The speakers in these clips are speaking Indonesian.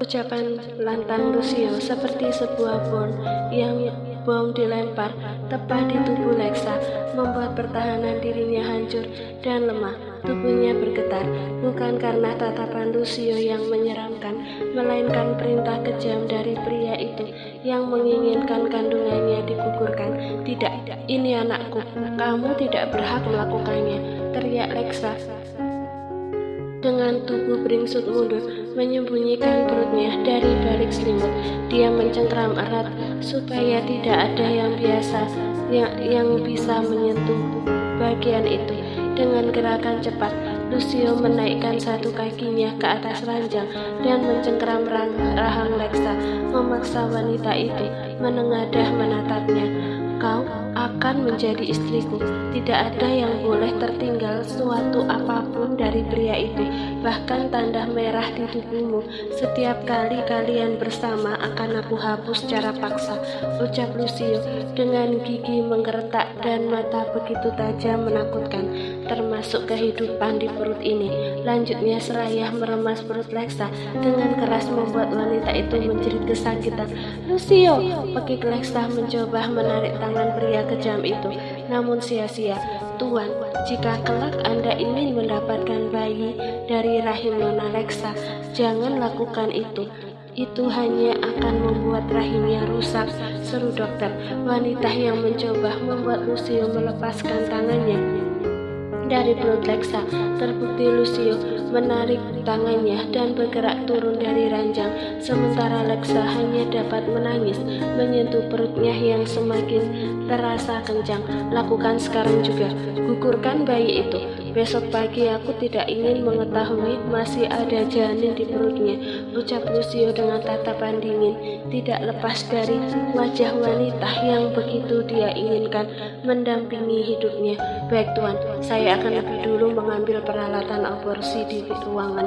Ucapan lantang Lucio seperti sebuah bom dilempar tepat di tubuh Lexa, membuat pertahanan dirinya hancur dan lemah. Tubuhnya bergetar, bukan karena tatapan Lucio yang menyeramkan, melainkan perintah kejam dari pria itu yang menginginkan kandungannya digugurkan. "Tidak, ini anakku, kamu tidak berhak melakukannya," teriak Lexa dengan tubuh beringsut mundur, menyembunyikan perutnya dari balik selimut. Dia mencengkram erat supaya tidak ada yang bisa menyentuh bagian itu. Dengan gerakan cepat, Lucio menaikkan satu kakinya ke atas ranjang dan mencengkram rahang Lexa, memaksa wanita itu menengadah menatapnya. "Kau akan menjadi istriku. Tidak ada yang boleh tertinggal suatu apapun dari pria itu, bahkan tanda merah di tubuhmu. Setiap kali kalian bersama akan aku hapus secara paksa," ucap Lucio dengan gigi menggeretak dan mata begitu tajam menakutkan, termasuk kehidupan di perut ini. Lanjutnya seraya meremas perut Lexa dengan keras, membuat wanita itu menjerit kesakitan. "Lucio!" Pekik Lexa mencoba menarik tangan pria kejam itu, namun sia-sia. "Tuan, jika kelak Anda ingin mendapatkan bayi dari rahim Nona Lexa, jangan lakukan itu. Itu hanya akan membuat rahimnya rusak," seru dokter. Wanita yang mencoba membuat Lucio melepaskan tangannya dari perut Lexa. Terbukti Lucio menarik tangannya dan bergerak turun dari ranjang, sementara Lexa hanya dapat menangis menyentuh perutnya yang semakin terasa kencang. "Lakukan sekarang juga, gugurkan bayi itu. Besok pagi aku tidak ingin mengetahui masih ada janin di perutnya," ucap Lucio dengan tatapan dingin, tidak lepas dari wajah wanita yang begitu dia inginkan mendampingi hidupnya. "Baik tuan, saya akan lebih dulu mengambil peralatan aborsi di ruangan.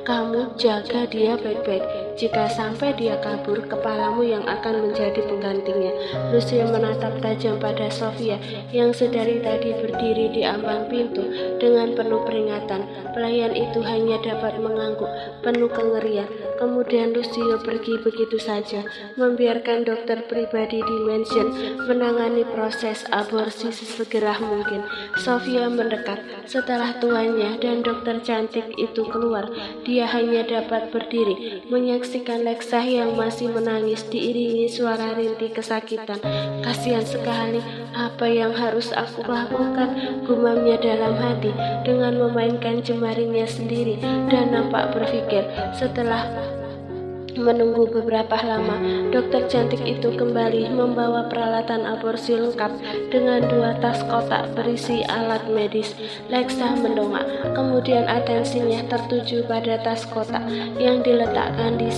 Kamu jaga dia baik-baik. Jika sampai dia kabur, kepalamu yang akan menjadi penggantinya." Lucio menatap tajam pada Sofia yang sedari tadi berdiri di ambang pintu dengan penuh peringatan. Pelayan itu hanya dapat mengangguk penuh kengerian. Kemudian Lucio pergi begitu saja, membiarkan dokter pribadi di mansion menangani proses aborsi sesegera mungkin. Sofia mendekat setelah tuannya dan dokter cantik itu keluar. Dia hanya dapat berdiri, menyaksikan Lexa yang masih menangis diiringi suara rintih kesakitan. "Kasihan sekali, apa yang harus aku lakukan?" gumamnya dalam hati dengan memainkan jemarinya sendiri dan nampak berpikir. Setelah menunggu beberapa lama, dokter cantik itu kembali membawa peralatan aborsi lengkap dengan 2 tas kotak berisi alat medis. Lexa mendongak, kemudian atensinya tertuju pada tas kotak yang diletakkan di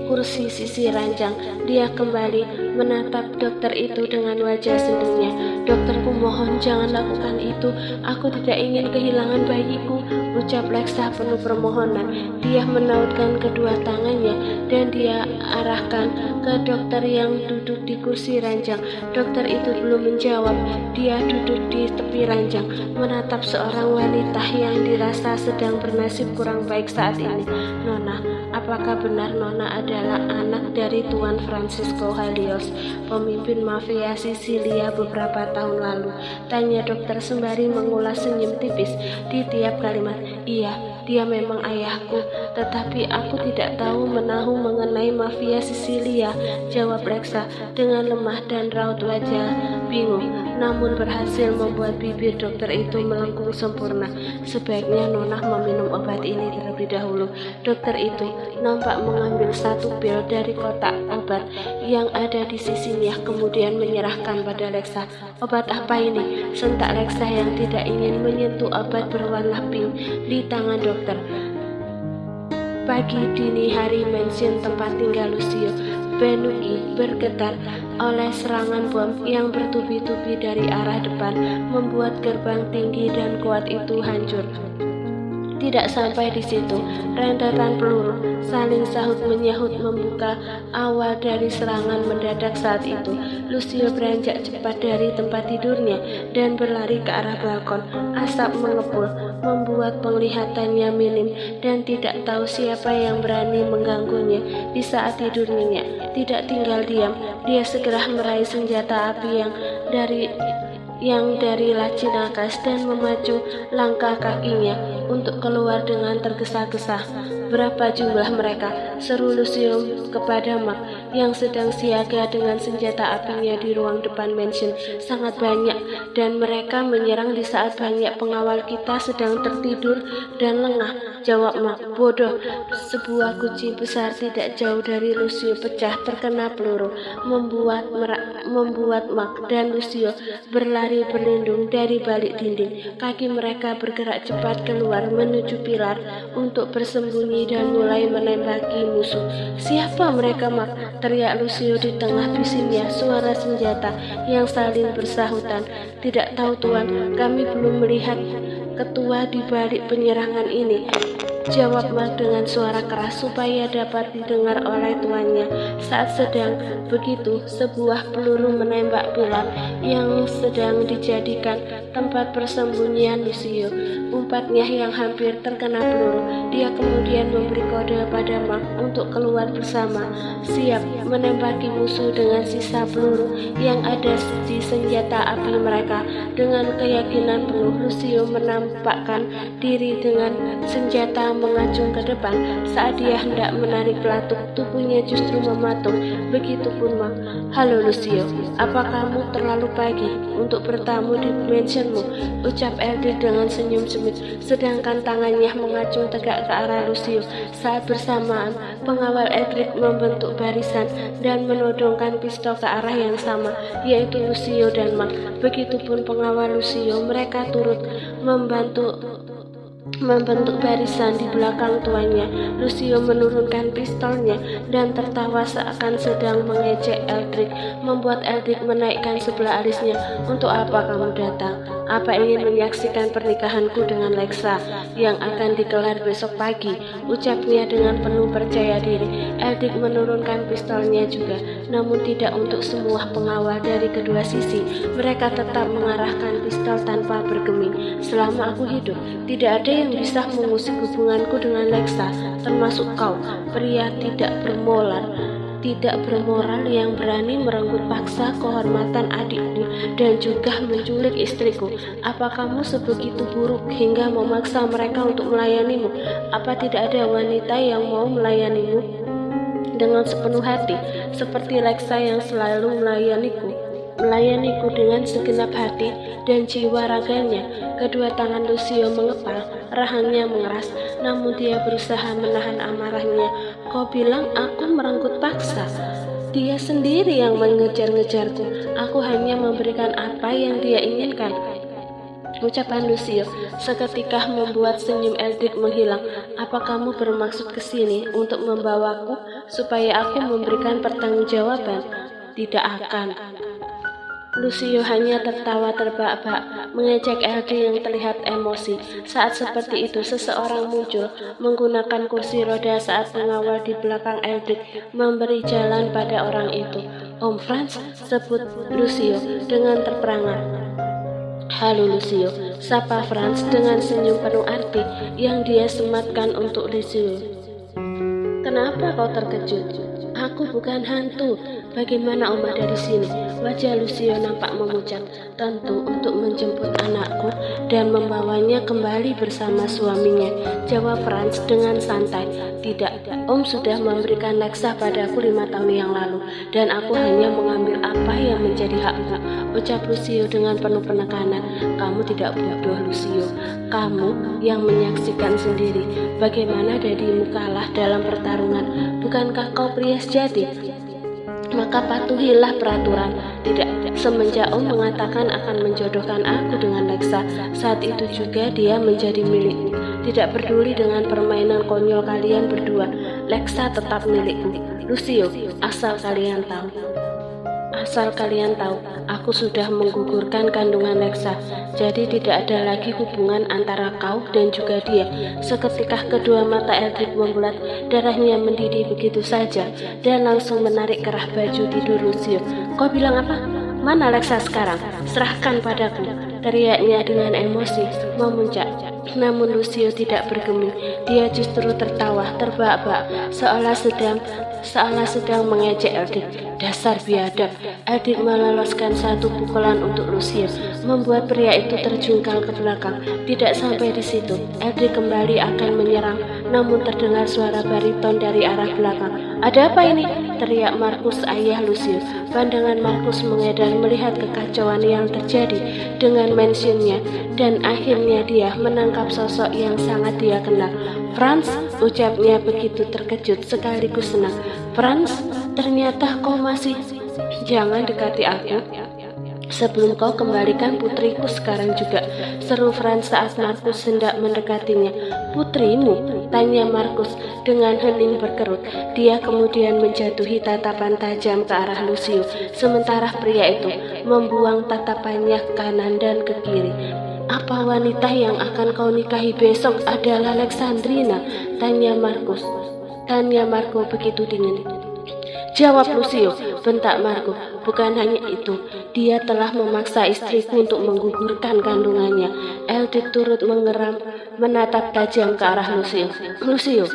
kursi sisi ranjang. Dia kembali menatap dokter itu dengan wajah sedihnya. "Dokterku, mohon jangan lakukan itu. Aku tidak ingin kehilangan bayiku," ucap Lexa penuh permohonan. Dia menautkan kedua tangannya dan dia arahkan ke dokter yang duduk di kursi ranjang. Dokter itu belum menjawab. Dia duduk di tepi ranjang, menatap seorang wanita yang dirasa sedang bernasib kurang baik saat ini. "Nona, apakah benar Nona adalah anak dari Tuan Francisco Helios, pemimpin mafia Sisilia beberapa tahun lalu?" tanya dokter sembari mengulas senyum tipis di tiap kalimat. "Iya, dia memang ayahku, tetapi aku tidak tahu menahu mengenai mafia Sisilia," jawab Lexa dengan lemah dan raut wajah bingung, namun berhasil membuat bibir dokter itu melengkung sempurna. "Sebaiknya Nona meminum obat ini terlebih dahulu." Dokter itu nampak mengambil satu pil dari kotak obat yang ada di sisinya, kemudian menyerahkan pada Lexa. "Obat apa ini?" sentak Lexa yang tidak ingin menyentuh obat berwarna pink di tangan dokter. Pagi dini hari mansion tempat tinggal Lucio Benuki bergetar oleh serangan bom yang bertubi-tubi dari arah depan, membuat gerbang tinggi dan kuat itu hancur. Tidak sampai di situ, rentetan peluru saling sahut-menyahut membuka awal dari serangan mendadak saat itu. Lucio beranjak cepat dari tempat tidurnya dan berlari ke arah balkon. Asap mengepul membuat penglihatannya minim dan tidak tahu siapa yang berani mengganggunya di saat tidurnya. Tidak tinggal diam, dia segera meraih senjata api yang dari laci nakas dan memacu langkah kakinya untuk keluar dengan tergesa-gesa. Berapa jumlah mereka? Seru Lucio kepada Mark yang sedang siaga dengan senjata apinya di ruang depan mansion. Sangat banyak, dan mereka menyerang di saat banyak pengawal kita sedang tertidur dan lengah, jawab Mark. Bodoh. Sebuah kunci besar tidak jauh dari Lucio pecah terkena peluru, membuat Mark dan Lucio berlari berlindung dari balik dinding. Kaki mereka bergerak cepat keluar menuju pilar untuk bersembunyi dan mulai menembaki musuh. Siapa mereka, Mark? Teriak Lucio di tengah bisingnya suara senjata yang saling bersahutan. Tidak tahu, Tuan, kami belum melihat ketua di balik penyerangan ini, jawab Mark dengan suara keras supaya dapat didengar oleh tuannya. Saat sedang begitu, sebuah peluru menembak pilar yang sedang dijadikan tempat persembunyian Lucio. Umpatnya yang hampir terkena peluru. Dia kemudian memberi kode pada Mark untuk keluar bersama, siap menembaki musuh dengan sisa peluru yang ada di senjata api mereka. Dengan keyakinan penuh, Lucio menampakkan diri dengan senjata mengacung ke depan. Saat dia hendak menarik pelatuk, tubuhnya justru mematung. Begitupun Mark. Halo Lucio, apa kamu terlalu pagi untuk bertamu di mansionmu? Ucap Eldritch dengan senyum sempit, sedangkan tangannya mengacung tegak ke arah Lucio. Saat bersamaan, pengawal Eldritch membentuk barisan dan menodongkan pistol ke arah yang sama, yaitu Lucio dan Mark. Begitupun pengawal Lucio, mereka turut membentuk barisan di belakang tuannya. Lucio menurunkan pistolnya dan tertawa seakan sedang mengejek Eldritch, membuat Eldritch menaikkan sebelah alisnya. Untuk apa kamu datang? Apa ingin menyaksikan pernikahanku dengan Lexa yang akan digelar besok pagi? Ucapnya dengan penuh percaya diri. Eldritch menurunkan pistolnya juga, namun tidak untuk semua pengawal dari kedua sisi. Mereka tetap mengarahkan pistol tanpa bergeming. Selama aku hidup, tidak ada yang bisa mengusik hubunganku dengan Lexa, termasuk kau, pria tidak bermoral yang berani merenggut paksa kehormatan adikku dan juga menculik istriku. Apa kamu sebegitu buruk hingga memaksa mereka untuk melayanimu? Apa tidak ada wanita yang mau melayanimu dengan sepenuh hati seperti Lexa yang selalu melayaniku dengan segenap hati dan jiwa raganya? Kedua tangan Lucio mengepal, rahangnya mengeras, namun dia berusaha menahan amarahnya. Kau bilang aku merenggut paksa? Dia sendiri yang mengejar-ngejarku. Aku hanya memberikan apa yang dia inginkan. Ucapan Lucio seketika membuat senyum Eldritch menghilang. Apa kamu bermaksud ke sini untuk membawaku supaya aku memberikan pertanggungjawaban? Tidak akan. Lucio hanya tertawa terbahak-bahak, mengejek Eldritch yang terlihat emosi. Saat seperti itu, seseorang muncul menggunakan kursi roda saat pengawal di belakang Eldritch memberi jalan pada orang itu. Om Franz, sebut Lucio dengan terperangat. Halo Lucio, sapa Franz dengan senyum penuh arti yang dia sematkan untuk Lucio. Kenapa kau terkejut? Aku bukan hantu. Bagaimana Om ada di sini? Wajah Lucio nampak memucat. Tentu untuk menjemput anakku dan membawanya kembali bersama suaminya, jawab Franz dengan santai. Tidak, Om sudah memberikan Lexa padaku 5 tahun yang lalu, dan aku hanya mengambil apa yang menjadi hakku, ucap Lucio dengan penuh penekanan. Kamu tidak bodoh, Lucio. Kamu yang menyaksikan sendiri bagaimana dadimu kalah dalam pertarungan. Bukankah kau pria sejati? Maka patuhilah peraturan. Tidak, semenjak Om mengatakan akan menjodohkan aku dengan Lexa, saat itu juga dia menjadi milikku. Tidak peduli dengan permainan konyol kalian berdua, Lexa tetap milikku. Lucio, asal kalian tahu, aku sudah menggugurkan kandungan Lexa, jadi tidak ada lagi hubungan antara kau dan juga dia. Seketika kedua mata Eldritch membulat, darahnya mendidih begitu saja, dan langsung menarik kerah baju tidur Lucio. Kau bilang apa? Mana Lexa sekarang? Serahkan padaku. teriaknya dengan emosi memuncak. Namun Lucio tidak bergeming, dia justru tertawa terbahak-bahak seolah sedang mengejek Eldrik. Dasar biadab. Eldrik meloloskan satu pukulan untuk Lucio, membuat pria itu terjungkal ke belakang. Tidak sampai di situ, Eldrik kembali akan menyerang, namun terdengar suara bariton dari arah belakang. "Ada apa ini?" teriak Markus, ayah Lucio. Pandangan Markus mengedar melihat kekacauan yang terjadi dengan mansionnya, dan akhirnya dia menangkap sosok yang sangat dia kenal. "Franz," ucapnya begitu terkejut sekaligus senang. "Franz, ternyata kau masih..." "Jangan dekati aku sebelum kau kembalikan putriku sekarang juga," seru Franz saat Markus hendak mendekatinya. "Putrimu?" tanya Markus dengan hening berkerut. Dia kemudian menjatuhi tatapan tajam ke arah Lucio, sementara pria itu membuang tatapannya ke kanan dan ke kiri. "Apa wanita yang akan kau nikahi besok adalah Alexandrina?" tanya Marco begitu dingin. "Jawab, Lucio," bentak Marco. "Bukan hanya itu, dia telah memaksa istriku untuk menggugurkan kandungannya." Eldrik turut menatap tajam ke arah Lucio. "Lucio,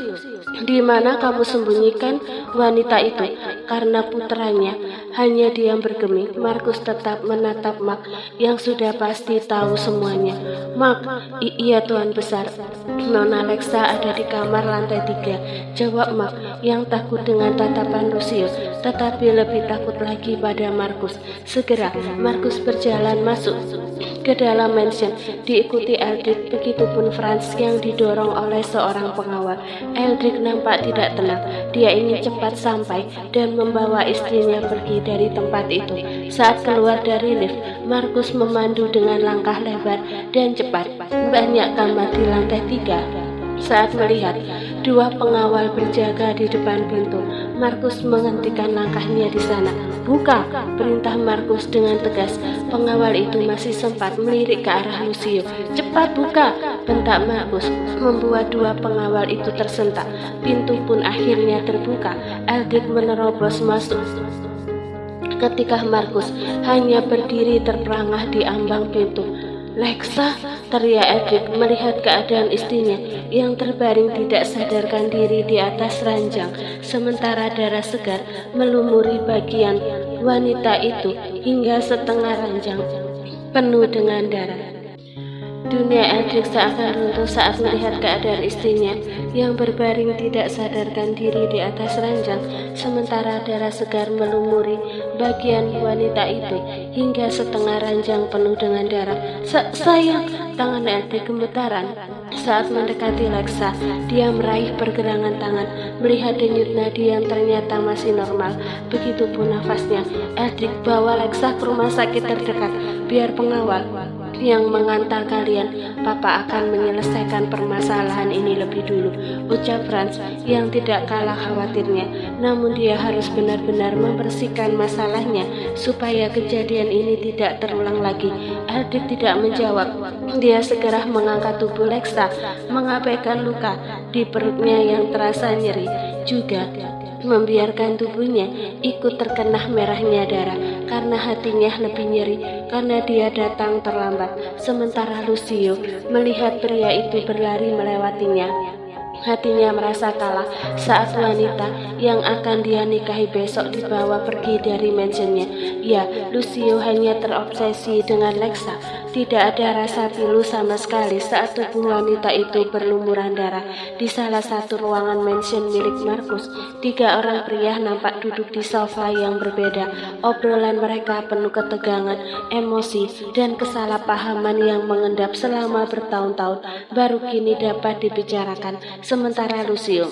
di mana kamu sembunyikan wanita itu?" Karena putranya hanya diam bergeming, Markus tetap menatap Mark yang sudah pasti tahu semuanya. "Mark, iya Tuan Besar, Nona Alexa ada di kamar lantai 3, jawab Mark yang takut dengan tatapan Lucio, tetapi lebih takut lagi pada Markus. Segera Markus berjalan masuk ke dalam mansion, diikuti Eldrik, begitupun Franz yang didorong oleh seorang pengawal. Eldrik nampak tidak tenang, dia ingin cepat sampai dan membawa istrinya pergi dari tempat itu. Saat keluar dari lift, Markus memandu dengan langkah lebar dan cepat. Banyak kamar di lantai 3. Saat melihat dua pengawal berjaga di depan pintu, Markus menghentikan langkahnya di sana. "Buka!" perintah Markus dengan tegas. Pengawal itu masih sempat melirik ke arah Lucio. "Cepat buka!" bentak Markus, membuat dua pengawal itu tersentak. Pintu pun akhirnya terbuka. Eldrik menerobos masuk ketika Markus hanya berdiri terperangah di ambang pintu. "Lexa!" teriak Eldrik melihat keadaan istrinya yang terbaring tidak sadarkan diri di atas ranjang, sementara darah segar melumuri bagian wanita itu hingga setengah ranjang penuh dengan darah. Dunia Eldrik seakan runtuh saat melihat keadaan istrinya yang berbaring tidak sadarkan diri di atas ranjang, sementara darah segar melumuri bagian wanita itu hingga setengah ranjang penuh dengan darah. Sayang, tangan Eldrik gemetaran. Saat mendekati Lexa, dia meraih pergelangan tangan, melihat denyut nadi yang ternyata masih normal. Begitupun nafasnya. Eldrik, bawa Lexa ke rumah sakit terdekat, biar pengawal yang mengantar kalian. Papa akan menyelesaikan permasalahan ini lebih dulu, ucap Franz yang tidak kalah khawatirnya. Namun dia harus benar-benar membersihkan masalahnya supaya kejadian ini tidak terulang lagi. Eldrik tidak menjawab. Dia segera mengangkat tubuh Lexa, mengabaikan luka di perutnya yang terasa nyeri, juga membiarkan tubuhnya ikut terkena merahnya darah karena hatinya lebih nyeri karena dia datang terlambat. Sementara Lucio melihat pria itu berlari melewatinya, hatinya merasa kalah saat wanita yang akan dia nikahi besok dibawa pergi dari mansionnya. Ya, Lucio hanya terobsesi dengan Lexa. Tidak ada rasa pilu sama sekali saat tubuh wanita itu berlumuran darah. Di salah satu ruangan mansion milik Markus, 3 orang pria nampak duduk di sofa yang berbeda. Obrolan mereka penuh ketegangan, emosi, dan kesalahpahaman yang mengendap selama bertahun-tahun baru kini dapat dibicarakan. Sementara Lucio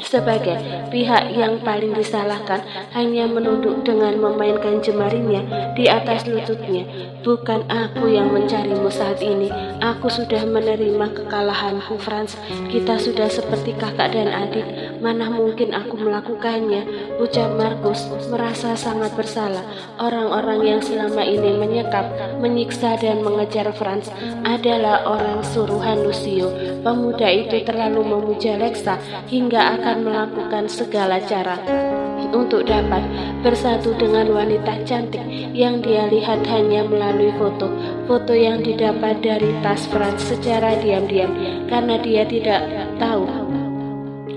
sebagai pihak yang paling disalahkan hanya menunduk dengan memainkan jemarinya di atas lututnya. "Bukan aku yang mencarimu saat ini. Aku sudah menerima kekalahanku, Franz. Kita sudah seperti kakak dan adik. Mana mungkin aku melakukannya," ucap Markus merasa sangat bersalah. Orang-orang yang selama ini menyekap, menyiksa dan mengejar Franz adalah orang suruhan Lucio. Pemuda itu terlalu memuja Lexa hingga akan melakukan segala cara untuk dapat bersatu dengan wanita cantik yang dia lihat hanya melalui foto yang didapat dari tas Franz secara diam-diam karena dia tidak tahu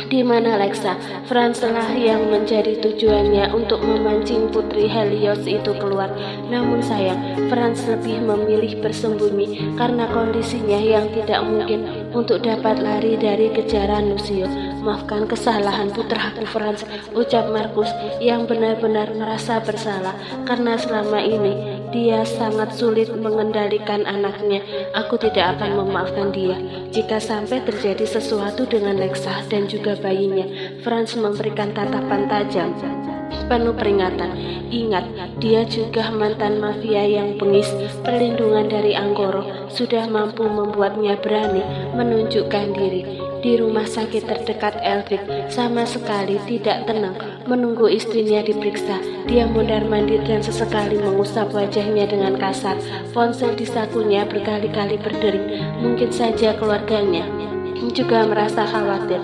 di mana Lexa. Franz lah yang menjadi tujuannya untuk memancing Putri Helios itu keluar. Namun sayang, Franz lebih memilih bersembunyi karena kondisinya yang tidak mungkin untuk dapat lari dari kejaran Lucio. Maafkan kesalahan putraku Franz, ucap Markus yang benar-benar merasa bersalah karena selama ini dia sangat sulit mengendalikan anaknya. Aku tidak akan memaafkan dia jika sampai terjadi sesuatu dengan Lexa dan juga bayinya. Franz memberikan tatapan tajam penuh peringatan. Ingat, dia juga mantan mafia yang bengis. Perlindungan dari Anggoro sudah mampu membuatnya berani menunjukkan diri. Di rumah sakit terdekat, Eldrick sama sekali tidak tenang menunggu istrinya diperiksa. Dia mondar-mandir dan sesekali mengusap wajahnya dengan kasar. Ponsel di sakunya berkali-kali berdering. Mungkin saja keluarganya juga merasa khawatir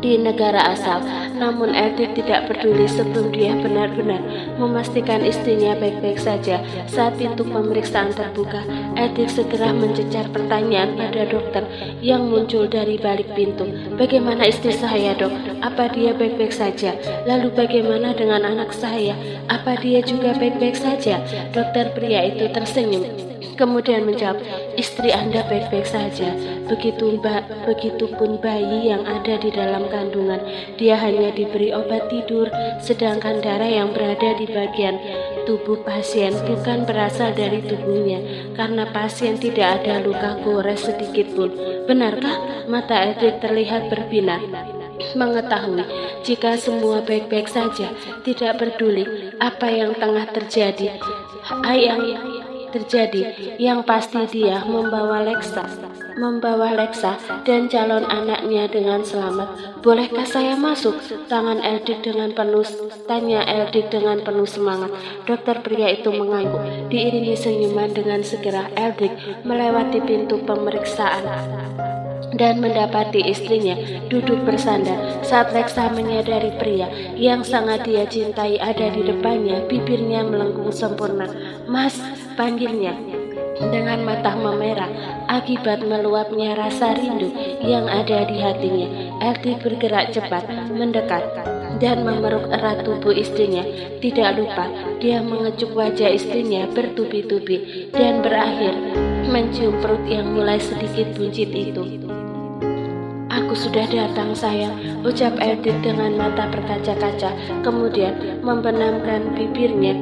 di negara asal. Namun Eldrick tidak peduli sebelum dia benar-benar memastikan istrinya baik-baik saja. Saat pintu pemeriksaan terbuka, Eldrick segera mencecar pertanyaan pada dokter yang muncul dari balik pintu. Bagaimana istri saya, dok? Apa dia baik-baik saja? Lalu bagaimana dengan anak saya? Apa dia juga baik-baik saja? Dokter pria itu tersenyum kemudian menjawab, istri Anda baik-baik saja. Begitupun bayi yang ada di dalam kandungan. Dia hanya diberi obat tidur, sedangkan darah yang berada di bagian tubuh pasien bukan berasal dari tubuhnya, karena pasien tidak ada luka gores sedikit pun. Benarkah? Mata Eldrick terlihat berbinar. Mengetahui jika semua baik-baik saja, tidak peduli apa yang tengah terjadi, yang pasti dia membawa Lexa dan calon anaknya dengan selamat. Bolehkah saya masuk? Tanya Eldrick dengan penuh semangat. Dokter pria itu mengangguk. Diiringi senyuman dengan segera Eldrick melewati pintu pemeriksaan dan mendapati istrinya duduk bersandar. Saat Lexa menyadari pria yang sangat dia cintai ada di depannya, bibirnya melengkung sempurna. Mas, panggilnya dengan mata memerah akibat meluapnya rasa rindu yang ada di hatinya. Eldrick bergerak cepat mendekat dan memeluk erat tubuh istrinya. Tidak lupa dia mengecup wajah istrinya bertubi-tubi dan berakhir mencium perut yang mulai sedikit buncit itu. Aku sudah datang, sayang, ucap Eldrick dengan mata berkaca-kaca, kemudian membenamkan bibirnya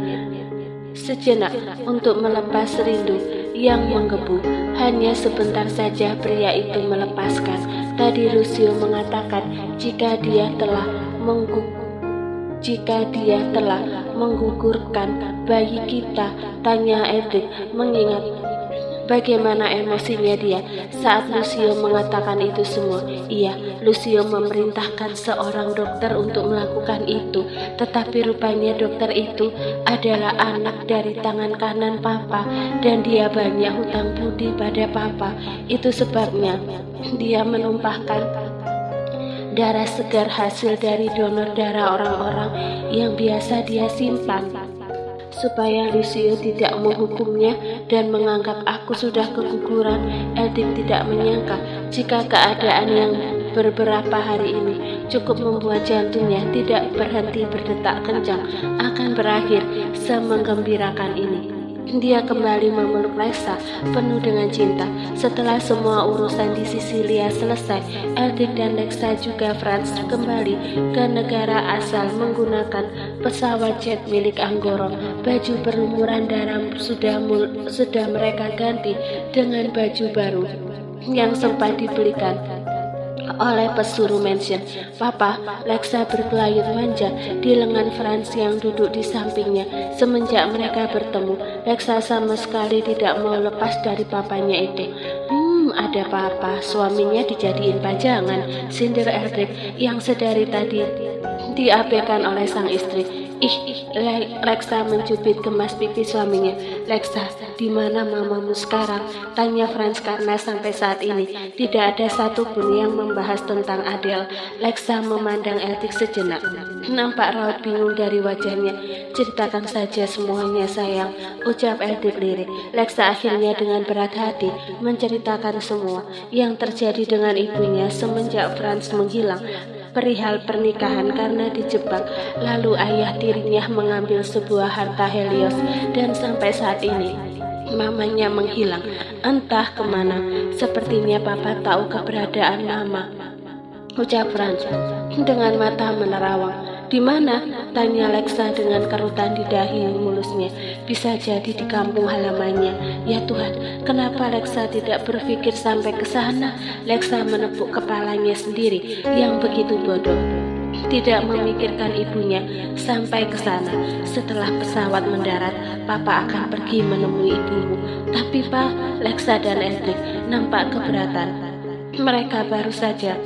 sejenak untuk melepas rindu yang menggebu. Hanya sebentar saja pria itu melepaskan. Tadi Lucio mengatakan jika dia telah menggugurkan bayi kita, tanya Eldrick mengingat bagaimana emosinya dia saat Lucio mengatakan itu semua. Iya, Lucio memerintahkan seorang dokter untuk melakukan itu, tetapi rupanya dokter itu adalah anak dari tangan kanan Papa dan dia banyak hutang budi pada Papa. Itu sebabnya dia menumpahkan darah segar hasil dari donor darah orang-orang yang biasa dia simpan supaya Lucio tidak menghukumnya dan menganggap aku sudah keguguran. Eldrick tidak menyangka jika keadaan yang beberapa hari ini cukup membuat jantungnya tidak berhenti berdetak kencang akan berakhir semenggembirakan ini. Dia kembali memeluk Lexa penuh dengan cinta. Setelah semua urusan di Sisilia selesai, Eldrick dan Lexa juga Franz kembali ke negara asal menggunakan pesawat jet milik Anggoro. Baju berlumuran darah sudah mereka ganti dengan baju baru yang sempat dibelikan oleh pesuruh mansion. Papa, Lexa berkelayut manja di lengan Franz yang duduk di sampingnya. Semenjak mereka bertemu, Lexa sama sekali tidak mau lepas dari papanya itu. Ada papa, suaminya dijadiin pajangan, sindir Eldrick yang sedari tadi diabaikan oleh sang istri. Lexa mencubit gemas pipi suaminya. Lexa, di mana mamamu sekarang? Tanya Franz karena sampai saat ini tidak ada satupun yang membahas tentang Adele. Lexa memandang Eldik sejenak. Nampak raut bingung dari wajahnya. Ceritakan saja semuanya sayang, ucap Eldik lirik. Lexa akhirnya dengan berat hati menceritakan semua yang terjadi dengan ibunya semenjak Franz menghilang, perihal pernikahan karena dijebak, lalu ayah tirinya mengambil sebuah harta Helios, dan sampai saat ini mamanya menghilang entah kemana. Sepertinya papa tahu keberadaan mama, ucap Franz dengan mata menerawang. Di mana? Tanya Lexa dengan kerutan di dahi mulusnya. Bisa jadi di kampung halamannya. Ya Tuhan, kenapa Lexa tidak berpikir sampai ke sana? Lexa menepuk kepalanya sendiri yang begitu bodoh. Tidak memikirkan ibunya sampai ke sana. Setelah pesawat mendarat, papa akan pergi menemui ibumu. Tapi Pak, Lexa dan Eldik nampak keberatan. Mereka baru saja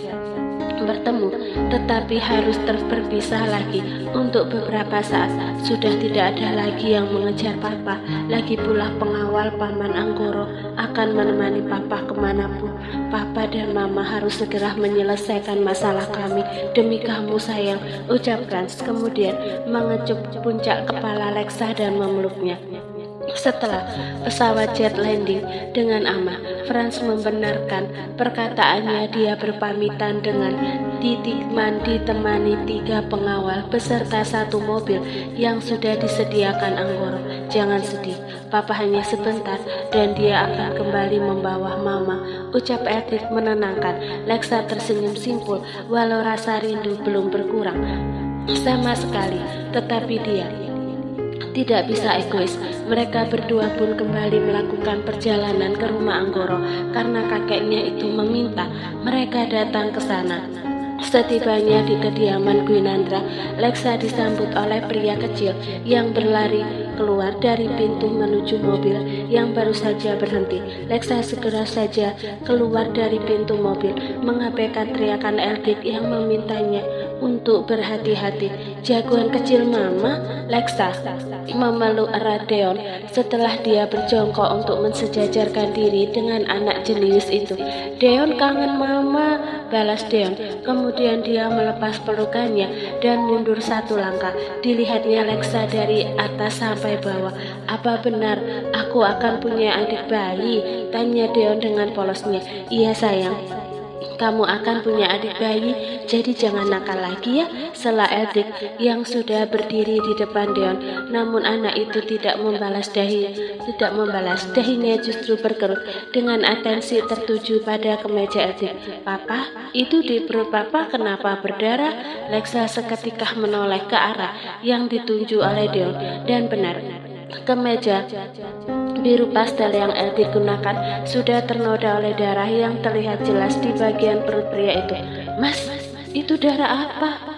bertemu, tetapi harus berpisah lagi untuk beberapa saat. Sudah tidak ada lagi yang mengejar papa. Lagi pula pengawal paman Anggoro akan menemani papa kemanapun. Papa dan mama harus segera menyelesaikan masalah kami demi kamu sayang, ucap Franz kemudian mengecup puncak kepala Lexa dan memeluknya. Setelah pesawat jet landing dengan aman, Franz membenarkan perkataannya. Dia berpamitan dengan Titiman ditemani 3 pengawal beserta 1 mobil yang sudah disediakan Anggoro. Jangan sedih, papa hanya sebentar dan dia akan kembali membawa mama, ucap Eldik menenangkan. Lexa tersenyum simpul walau rasa rindu belum berkurang sama sekali, tetapi dia tidak bisa egois. Mereka berdua pun kembali melakukan perjalanan ke rumah Anggoro karena kakeknya itu meminta mereka datang ke sana. Setibanya di kediaman Gwinandra, Lexa disambut oleh pria kecil yang berlari keluar dari pintu menuju mobil yang baru saja berhenti. Lexa segera saja keluar dari pintu mobil, mengabaikan teriakan Eldik yang memintanya untuk berhati-hati. Jagoan kecil mama, Lexa memeluk erat Deon setelah dia berjongkok untuk mensejajarkan diri dengan anak jenius itu. Deon kangen mama, balas Deon. Kemudian dia melepas pelukannya dan mundur 1 langkah. Dilihatnya Lexa dari atas sampai bawah. Apa benar aku akan punya adik bayi? Tanya Deon dengan polosnya. Iya sayang, kamu akan punya adik bayi, jadi jangan nakal lagi ya, sela Eldik yang sudah berdiri di depan Deon. Namun anak itu tidak membalas. Dahinya justru berkerut dengan atensi tertuju pada kemeja Eldik. Papa, itu di perut papa kenapa berdarah? Lexa seketika menoleh ke arah yang ditunjuk oleh Deon, dan benar, kemeja biru pastel yang Eldik gunakan sudah ternoda oleh darah yang terlihat jelas di bagian perut pria itu. Mas, itu darah apa?